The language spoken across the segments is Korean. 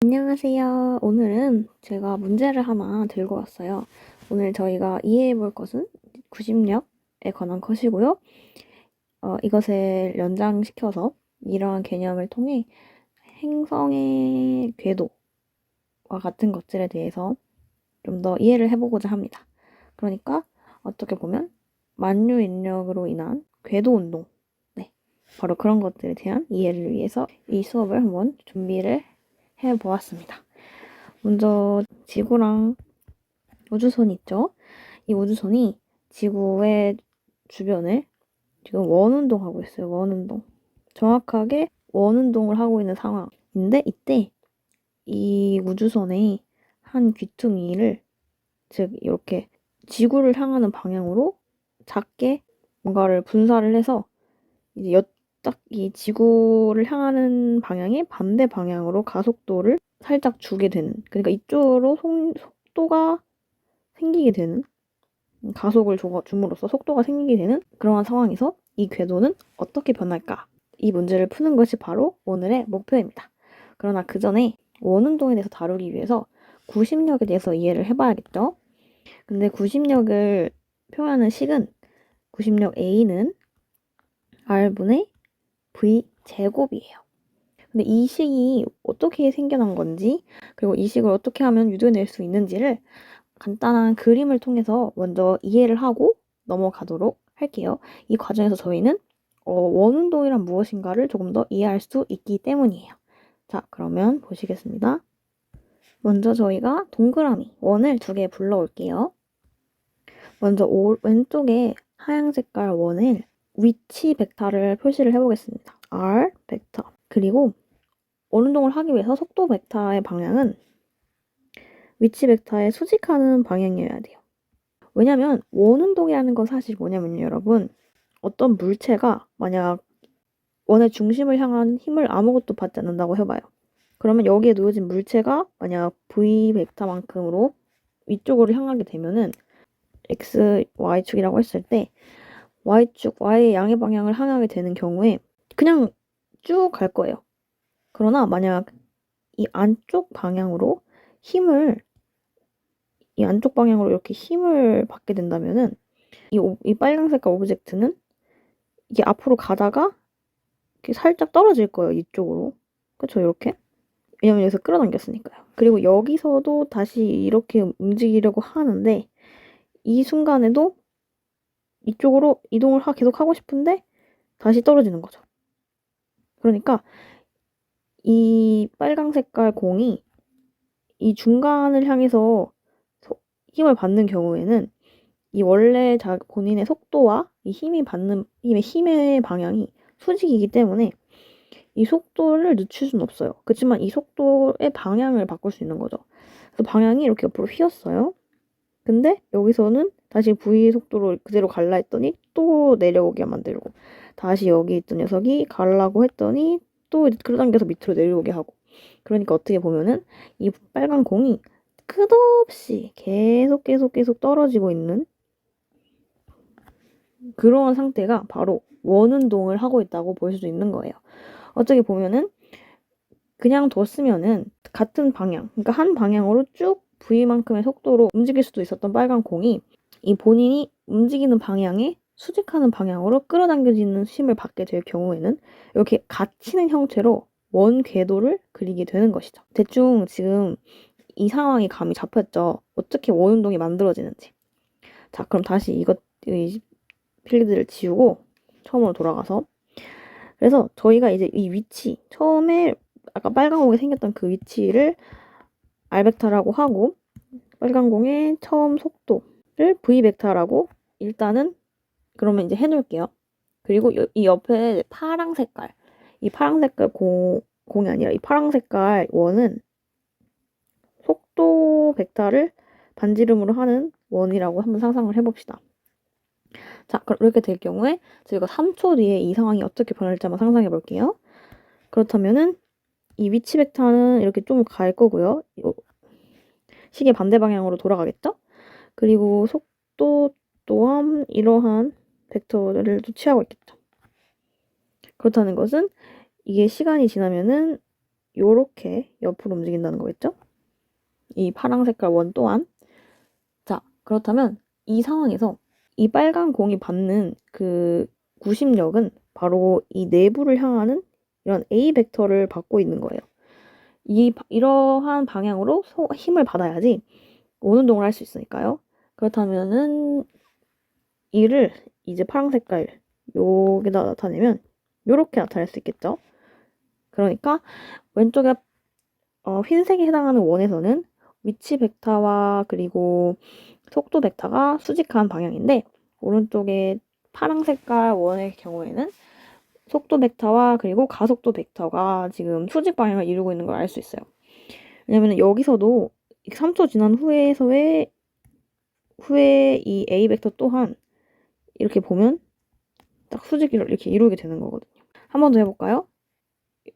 안녕하세요. 오늘은 제가 문제를 하나 들고 왔어요. 오늘 저희가 이해해 볼 것은 구심력에 관한 것이고요. 이것을 연장시켜서 이러한 개념을 통해 행성의 궤도와 같은 것들에 대해서 좀 더 이해를 해보고자 합니다. 그러니까 어떻게 보면 만유 인력으로 인한 궤도 운동, 네, 바로 그런 것들에 대한 이해를 위해서 이 수업을 한번 준비를 해보았습니다. 먼저 지구랑 우주선 있죠? 이 우주선이 지구의 주변을 지금 원운동하고 있어요. 원운동. 정확하게 원운동을 하고 있는 상황인데 이때 이 우주선의 한 귀퉁이를 즉 이렇게 지구를 향하는 방향으로 작게 뭔가를 분사를 해서 이제 딱 이 지구를 향하는 방향의 반대 방향으로 가속도를 살짝 주게 되는, 그러니까 이쪽으로 속도가 생기게 되는, 가속을 줌으로써 속도가 생기게 되는 그러한 상황에서 이 궤도는 어떻게 변할까? 이 문제를 푸는 것이 바로 오늘의 목표입니다. 그러나 그 전에 원운동에 대해서 다루기 위해서 구심력에 대해서 이해를 해봐야겠죠? 근데 구심력을 표현하는 식은 구심력 A는 R분의 V 제곱이에요. 근데 이 식이 어떻게 생겨난 건지, 그리고 이 식을 어떻게 하면 유도해낼 수 있는지를 간단한 그림을 통해서 먼저 이해를 하고 넘어가도록 할게요. 이 과정에서 저희는 원운동이란 무엇인가를 조금 더 이해할 수 있기 때문이에요. 자, 그러면 보시겠습니다. 먼저 저희가 동그라미, 원을 2개 불러올게요. 먼저 왼쪽에 하얀 색깔 원을 위치 벡터를 표시를 해보겠습니다. R 벡터. 그리고 원운동을 하기 위해서 속도 벡터의 방향은 위치 벡터에 수직하는 방향이어야 돼요. 왜냐면 원운동이라는 건 사실 뭐냐면요, 여러분. 어떤 물체가 만약 원의 중심을 향한 힘을 아무것도 받지 않는다고 해봐요. 그러면 여기에 놓여진 물체가 만약 V 벡터만큼으로 위쪽으로 향하게 되면은 X, Y축이라고 했을 때 Y축, Y의 양의 방향을 향하게 되는 경우에 그냥 쭉 갈 거예요. 그러나 만약 이 안쪽 방향으로 이렇게 힘을 받게 된다면은 이 빨간 색깔 오브젝트는 이게 앞으로 가다가 이렇게 살짝 떨어질 거예요. 이쪽으로. 그쵸? 이렇게. 왜냐면 여기서 끌어당겼으니까요. 그리고 여기서도 다시 이렇게 움직이려고 하는데 이 순간에도 이쪽으로 이동을 계속 하고 싶은데 다시 떨어지는 거죠. 그러니까 이 빨간 색깔 공이 이 중간을 향해서 힘을 받는 경우에는 이 원래 본인의 속도와 이 힘의 방향이 수직이기 때문에 이 속도를 늦출 수는 없어요. 그렇지만 이 속도의 방향을 바꿀 수 있는 거죠. 그래서 방향이 이렇게 옆으로 휘었어요. 근데 여기서는 다시 V 속도로 그대로 갈라 했더니 또 내려오게 만들고, 다시 여기 있던 녀석이 가려고 했더니 또 끌어당겨서 밑으로 내려오게 하고. 그러니까 어떻게 보면은 이 빨간 공이 끝없이 계속 떨어지고 있는 그런 상태가 바로 원운동을 하고 있다고 볼 수 있는 거예요. 어떻게 보면은 그냥 뒀으면은 같은 방향, 그러니까 한 방향으로 쭉 V만큼의 속도로 움직일 수도 있었던 빨간 공이 이 본인이 움직이는 방향에 수직하는 방향으로 끌어당겨지는 힘을 받게 될 경우에는 이렇게 갇히는 형태로 원 궤도를 그리게 되는 것이죠. 대충 지금 이 상황이 감이 잡혔죠. 어떻게 원운동이 만들어지는지. 자, 그럼 다시 이 필드를 지우고 처음으로 돌아가서, 그래서 저희가 이제 이 위치, 처음에 아까 빨간 공이 생겼던 그 위치를 R 벡터라고 하고, 빨간 공의 처음 속도를 V 벡터라고 일단은 그러면 이제 해놓을게요. 그리고 이 옆에 파랑 색깔, 이 파랑 색깔 공이 아니라 이 파랑 색깔 원은 속도 벡터를 반지름으로 하는 원이라고 한번 상상을 해봅시다. 자, 그럼 이렇게 될 경우에 저희가 3초 뒤에 이 상황이 어떻게 변할지 한번 상상해 볼게요. 그렇다면은 이 위치 벡터는 이렇게 좀 갈 거고요. 시계 반대 방향으로 돌아가겠죠? 그리고 속도 또한 이러한 벡터를 취하고 있겠죠. 그렇다는 것은 이게 시간이 지나면은 요렇게 옆으로 움직인다는 거겠죠? 이 파랑 색깔 원 또한. 자, 그렇다면 이 상황에서 이 빨간 공이 받는 그 구심력은 바로 이 내부를 향하는 이런 A 벡터를 받고 있는 거예요. 이러한 방향으로 힘을 받아야지 원운동을 할 수 있으니까요. 그렇다면은 이를 이제 파랑 색깔 여기다 나타내면 요렇게 나타낼 수 있겠죠. 그러니까 왼쪽에 흰색에 해당하는 원에서는 위치 벡터와 그리고 속도 벡터가 수직한 방향인데 오른쪽에 파랑 색깔 원의 경우에는 속도 벡터와 그리고 가속도 벡터가 지금 수직 방향을 이루고 있는 걸 알 수 있어요. 왜냐면 여기서도 3초 지난 후에 이 A 벡터 또한 이렇게 보면 딱 수직을 이렇게 이루게 되는 거거든요. 한 번 더 해볼까요?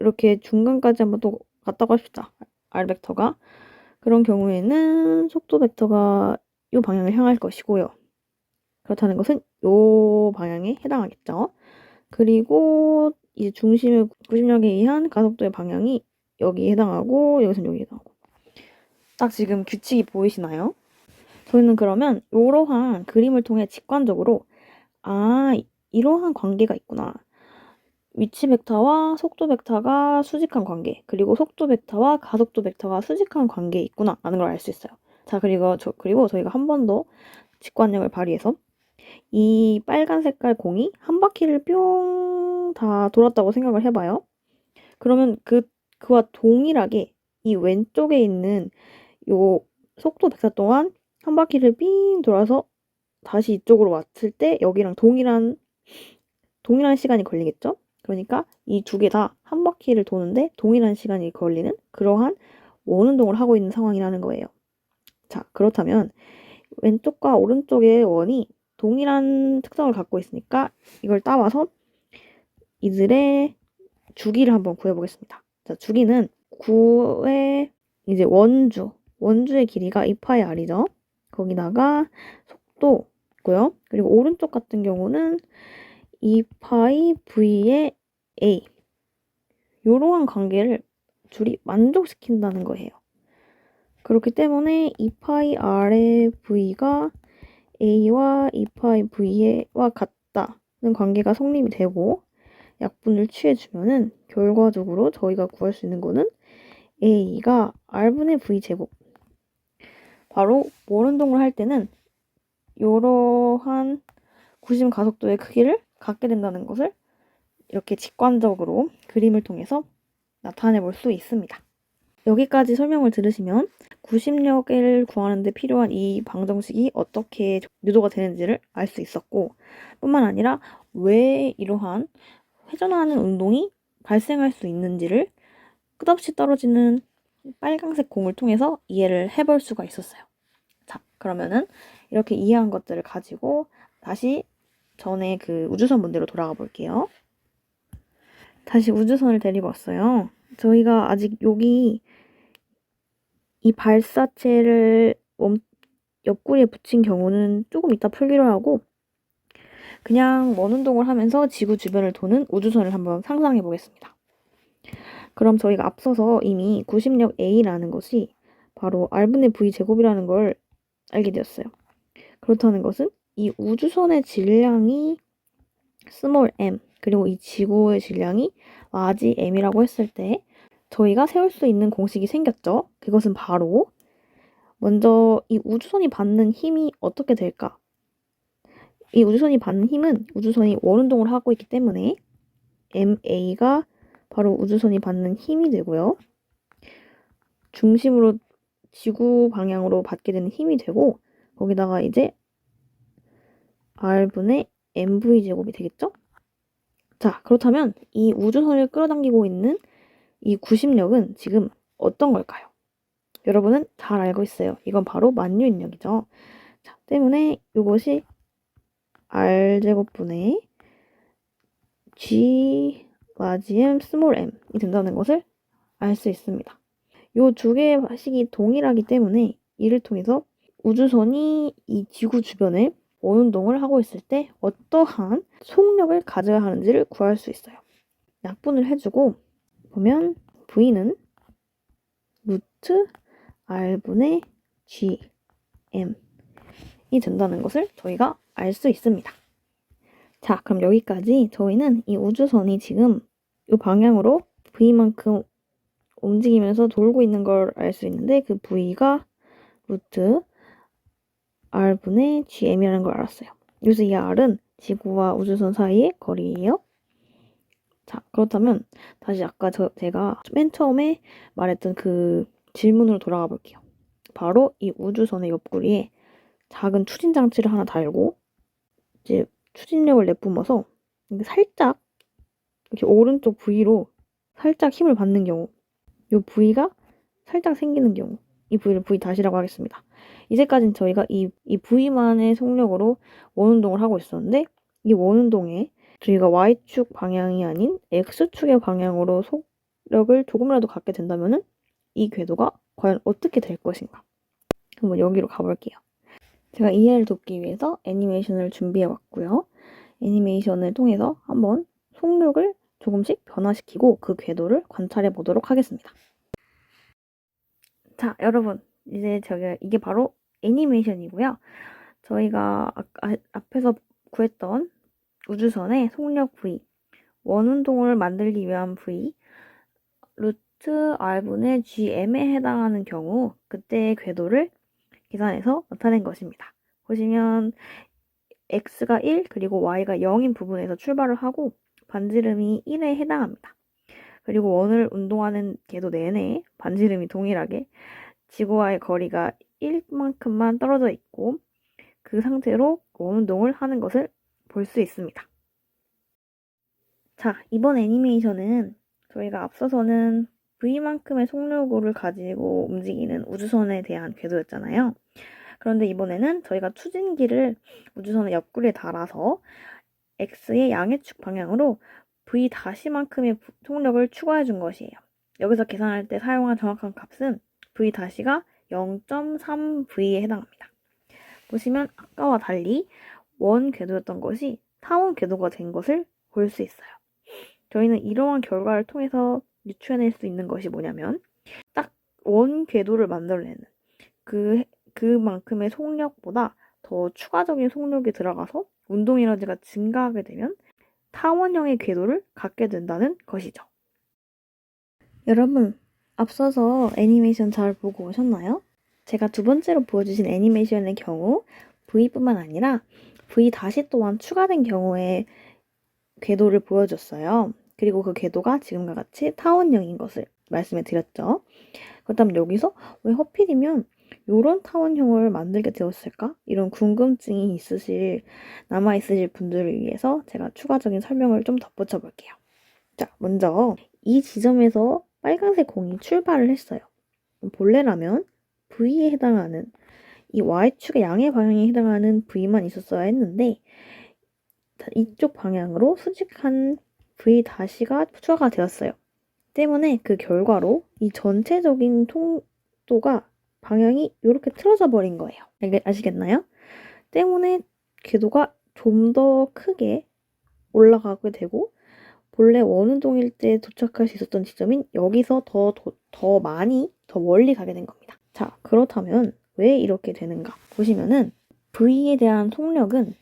이렇게 중간까지 한번 또 갔다고 합시다. R 벡터가. 그런 경우에는 속도 벡터가 이 방향을 향할 것이고요. 그렇다는 것은 이 방향에 해당하겠죠. 그리고 이제 중심의 구심력에 의한 가속도의 방향이 여기에 해당하고 여기서는 여기에 해당하고. 딱 지금 규칙이 보이시나요? 저희는 그러면 이러한 그림을 통해 직관적으로 이러한 관계가 있구나. 위치 벡터와 속도 벡터가 수직한 관계, 그리고 속도 벡터와 가속도 벡터가 수직한 관계에 있구나 라는 걸 알 수 있어요. 자, 그리고 저희가 한 번 더 직관력을 발휘해서 이 빨간 색깔 공이 한 바퀴를 뿅 다 돌았다고 생각을 해봐요. 그러면 그와 동일하게 이 왼쪽에 있는 요 속도 벡터 또한 한 바퀴를 삥 돌아서 다시 이쪽으로 왔을 때 여기랑 동일한 시간이 걸리겠죠? 그러니까 이 두 개 다 한 바퀴를 도는데 동일한 시간이 걸리는 그러한 원운동을 하고 있는 상황이라는 거예요. 자, 그렇다면 왼쪽과 오른쪽의 원이 동일한 특성을 갖고 있으니까 이걸 따와서 이들의 주기를 한번 구해보겠습니다. 자, 주기는 9의 이제 원주의 길이가 2파이 r이죠. 거기다가 속도 있고요. 그리고 오른쪽 같은 경우는 2파이 v의 a 이러한 관계를 줄이 만족시킨다는 거예요. 그렇기 때문에 2파이 r의 v가 a와 2파이 v와 같다는 관계가 성립이 되고 약분을 취해주면은 결과적으로 저희가 구할 수 있는 거는 a가 r분의 v제곱. 바로 원운동을 할 때는 이러한 구심 가속도의 크기를 갖게 된다는 것을 이렇게 직관적으로 그림을 통해서 나타내 볼 수 있습니다. 여기까지 설명을 들으시면 구심력을 구하는 데 필요한 이 방정식이 어떻게 유도가 되는지를 알 수 있었고 뿐만 아니라 왜 이러한 회전하는 운동이 발생할 수 있는지를 끝없이 떨어지는 빨강색 공을 통해서 이해를 해볼 수가 있었어요. 자, 그러면은 이렇게 이해한 것들을 가지고 다시 전에 그 우주선 문제로 돌아가 볼게요. 다시 우주선을 데리고 왔어요. 저희가 아직 여기 이 발사체를 옆구리에 붙인 경우는 조금 이따 풀기로 하고 그냥 원운동을 하면서 지구 주변을 도는 우주선을 한번 상상해 보겠습니다. 그럼 저희가 앞서서 이미 구심력 A라는 것이 바로 R분의 V 제곱이라는 걸 알게 되었어요. 그렇다는 것은 이 우주선의 질량이 스몰 m 그리고 이 지구의 질량이 라지 m이라고 했을 때 저희가 세울 수 있는 공식이 생겼죠. 그것은 바로 먼저 이 우주선이 받는 힘이 어떻게 될까? 이 우주선이 받는 힘은 우주선이 원운동을 하고 있기 때문에 ma가 바로 우주선이 받는 힘이 되고요. 중심으로 지구 방향으로 받게 되는 힘이 되고 거기다가 이제 r분의 mv 제곱이 되겠죠? 자, 그렇다면 이 우주선을 끌어당기고 있는 이 구심력은 지금 어떤 걸까요? 여러분은 잘 알고 있어요. 이건 바로 만유인력이죠. 자, 때문에 이것이 r제곱분의 g 라지 m 스몰 m이 된다는 것을 알 수 있습니다. 이 두 개의 식이 동일하기 때문에 이를 통해서 우주선이 이 지구 주변에 원운동을 하고 있을 때 어떠한 속력을 가져야 하는지를 구할 수 있어요. 약분을 해주고 보면 V는 루트 R분의 GM이 된다는 것을 저희가 알 수 있습니다. 자, 그럼 여기까지 저희는 이 우주선이 지금 이 방향으로 V만큼 움직이면서 돌고 있는 걸 알 수 있는데 그 V가 루트 R분의 GM이라는 걸 알았어요. 그래서 이 R은 지구와 우주선 사이의 거리예요. 자, 그렇다면 다시 아까 제가 맨 처음에 말했던 그 질문으로 돌아가 볼게요. 바로 이 우주선의 옆구리에 작은 추진 장치를 하나 달고 이제 추진력을 내뿜어서 살짝 이렇게 오른쪽 부위로 살짝 힘을 받는 경우, 이 부위가 살짝 생기는 경우, 이 부위를 V-이라고 하겠습니다. 이제까지는 저희가 이 부위만의 속력으로 원운동을 하고 있었는데 이 원운동에 저희가 Y축 방향이 아닌 X축의 방향으로 속력을 조금이라도 갖게 된다면은 이 궤도가 과연 어떻게 될 것인가? 한번 여기로 가볼게요. 제가 이해를 돕기 위해서 애니메이션을 준비해 왔고요. 애니메이션을 통해서 한번 속력을 조금씩 변화시키고 그 궤도를 관찰해 보도록 하겠습니다. 자, 여러분, 이제 이게 바로 애니메이션이고요. 저희가 앞에서 구했던 우주선의 속력 V, 원운동을 만들기 위한 V, 루트 R분의 GM에 해당하는 경우 그때의 궤도를 계산해서 나타낸 것입니다. 보시면 X가 1 그리고 Y가 0인 부분에서 출발을 하고 반지름이 1에 해당합니다. 그리고 원을 운동하는 궤도 내내 반지름이 동일하게 지구와의 거리가 1만큼만 떨어져 있고 그 상태로 원운동을 하는 것을 볼 수 있습니다. 자, 이번 애니메이션은 저희가 앞서서는 V만큼의 속력을 가지고 움직이는 우주선에 대한 궤도였잖아요. 그런데 이번에는 저희가 추진기를 우주선의 옆구리에 달아서 X의 양해축 방향으로 V-만큼의 속력을 추가해 준 것이에요. 여기서 계산할 때 사용한 정확한 값은 V-가 0.3V에 해당합니다. 보시면 아까와 달리 원 궤도였던 것이 타원 궤도가 된 것을 볼 수 있어요. 저희는 이러한 결과를 통해서 유추해낼 수 있는 것이 뭐냐면 딱 원 궤도를 만들어내는 그만큼의 속력보다 더 추가적인 속력이 들어가서 운동 에너지가 증가하게 되면 타원형의 궤도를 갖게 된다는 것이죠. 여러분, 앞서서 애니메이션 잘 보고 오셨나요? 제가 두 번째로 보여주신 애니메이션의 경우 V뿐만 아니라 V- 또한 추가된 경우에 궤도를 보여줬어요. 그리고 그 궤도가 지금과 같이 타원형인 것을 말씀해 드렸죠. 그렇다면 여기서 왜 하필이면 이런 타원형을 만들게 되었을까? 이런 궁금증이 남아있으실 분들을 위해서 제가 추가적인 설명을 좀 덧붙여 볼게요. 자, 먼저 이 지점에서 빨간색 공이 출발을 했어요. 본래라면 V에 해당하는 이 Y축의 양의 방향에 해당하는 V만 있었어야 했는데 이쪽 방향으로 수직한 V-가 추가가 되었어요. 때문에 그 결과로 이 전체적인 통도가 방향이 이렇게 틀어져 버린 거예요. 아시겠나요? 때문에 궤도가 좀 더 크게 올라가게 되고 본래 원운동일 때 도착할 수 있었던 지점인 여기서 더 멀리 가게 된 겁니다. 자, 그렇다면 왜 이렇게 되는가? 보시면은 V에 대한 속력은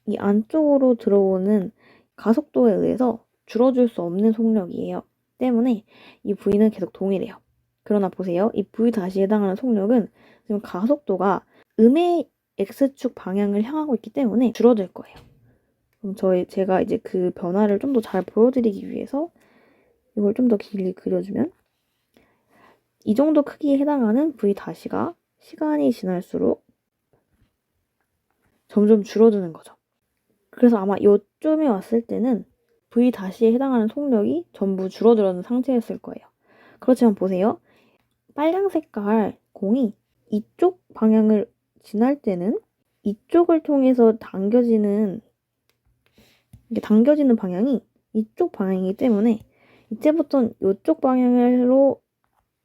이 안쪽으로 들어오는 가속도에 의해서 줄어들 수 없는 속력이에요. 때문에 이 V는 계속 동일해요. 그러나 보세요. 이 V-에 해당하는 속력은 지금 가속도가 음의 X축 방향을 향하고 있기 때문에 줄어들 거예요. 그럼 제가 이제 그 변화를 좀 더 잘 보여드리기 위해서 이걸 좀 더 길게 그려주면 이 정도 크기에 해당하는 V-가 시간이 지날수록 점점 줄어드는 거죠. 그래서 아마 요쯤에 왔을 때는 V-에 해당하는 속력이 전부 줄어들었는 상태였을 거예요. 그렇지만 보세요. 빨강 색깔 공이 이쪽 방향을 지날 때는 이쪽을 통해서 당겨지는 방향이 이쪽 방향이기 때문에 이때부터는 이쪽 방향으로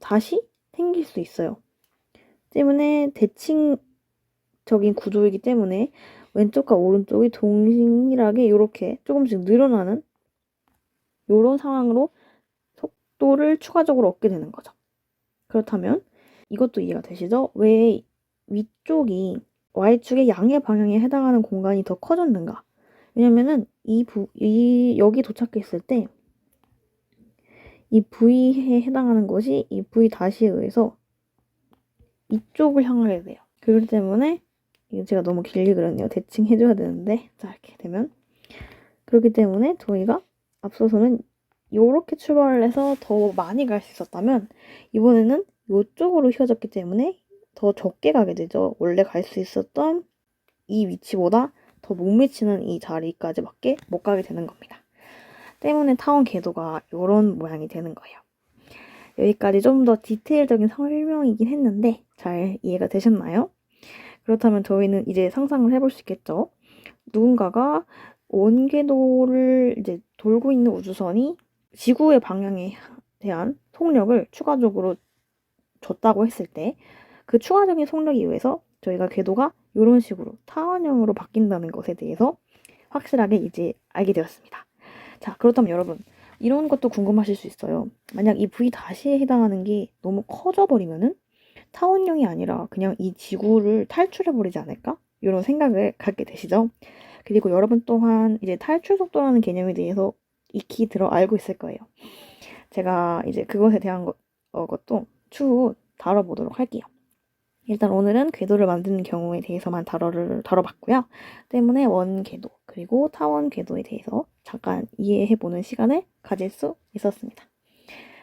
다시 생길 수 있어요. 때문에 대칭적인 구조이기 때문에 왼쪽과 오른쪽이 동일하게 이렇게 조금씩 늘어나는 이런 상황으로 속도를 추가적으로 얻게 되는 거죠. 그렇다면 이것도 이해가 되시죠? 왜 위쪽이 Y축의 양의 방향에 해당하는 공간이 더 커졌는가? 왜냐면은 여기 도착했을 때 이 V에 해당하는 것이 이 V 다시에 의해서 이쪽을 향하게 돼요. 그렇기 때문에 이거 제가 너무 길게 그렸네요. 대칭 해줘야 되는데 자 이렇게 되면 그렇기 때문에 저희가 앞서서는 이렇게 출발을 해서 더 많이 갈 수 있었다면 이번에는 이쪽으로 휘어졌기 때문에 더 적게 가게 되죠. 원래 갈 수 있었던 이 위치보다 더 못 미치는 이 자리까지밖에 못 가게 되는 겁니다. 때문에 타원 궤도가 이런 모양이 되는 거예요. 여기까지 좀 더 디테일적인 설명이긴 했는데 잘 이해가 되셨나요? 그렇다면 저희는 이제 상상을 해볼 수 있겠죠. 누군가가 원궤도를 이제 돌고 있는 우주선이 지구의 방향에 대한 속력을 추가적으로 줬다고 했을 때 그 추가적인 속력에 의해서 저희가 궤도가 이런 식으로 타원형으로 바뀐다는 것에 대해서 확실하게 이제 알게 되었습니다. 자, 그렇다면 여러분 이런 것도 궁금하실 수 있어요. 만약 이 V 다시에 해당하는 게 너무 커져 버리면은 타원형이 아니라 그냥 이 지구를 탈출해 버리지 않을까? 이런 생각을 갖게 되시죠? 그리고 여러분 또한 이제 탈출 속도라는 개념에 대해서 익히 알고 있을 거예요. 제가 이제 그것에 대한 것도 추후 다뤄보도록 할게요. 일단 오늘은 궤도를 만드는 경우에 대해서만 다뤄봤고요. 때문에 원궤도 그리고 타원 궤도에 대해서 잠깐 이해해보는 시간을 가질 수 있었습니다.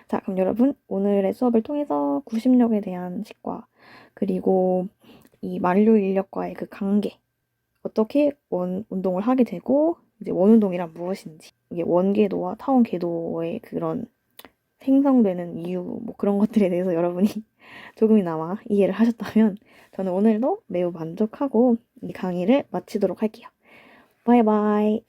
자, 그럼 여러분 오늘의 수업을 통해서 구심력에 대한 식과 그리고 이 만류 인력과의 그 관계 어떻게 원 운동을 하게 되고 이제 원운동이란 무엇인지 이게 원궤도와 타원 궤도의 그런 생성되는 이유 뭐 그런 것들에 대해서 여러분이 조금이나마 이해를 하셨다면 저는 오늘도 매우 만족하고 이 강의를 마치도록 할게요. 바이바이.